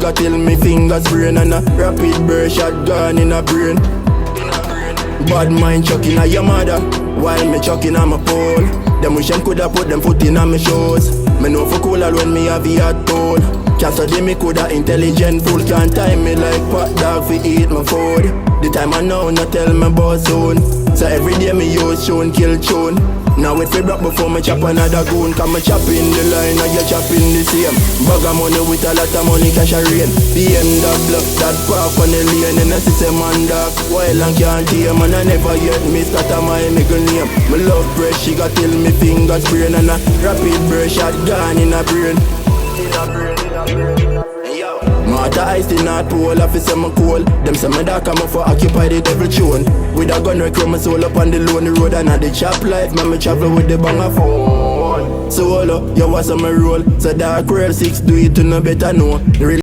got till me fingers brain and a rapid burst shot gone in a brain. Bad mind chucking at your mother while me chucking on my pole. Them wish them coulda put them foot in on my shoes. Me know for cooler when me have it at all. Can't study me coulda intelligent fool. Can't time me like pot dog fi eat my food. The time I know no tell me about soon. So every day me use tune kill tune. Now wait for block before me chop another goon. Cause me chopping the line and you chopping the same. Bag of money with a lot of money cash a rain. BMW that park on the lane. And I see some man dark wild and can't tame. And I never yet miss that of my nigga name. Me love breath, she got till me fingers sprain. And a rapid burst shot gone in a brain. Matter ice the North Pole, officer me cold. Them say me dark, I'm for occupy the devil throne. With a gun recruit my soul up on the lonely road. And at the chop life, man me travel with the banger phone. Solo, you was on my roll. So dark real 6 do it to no better know.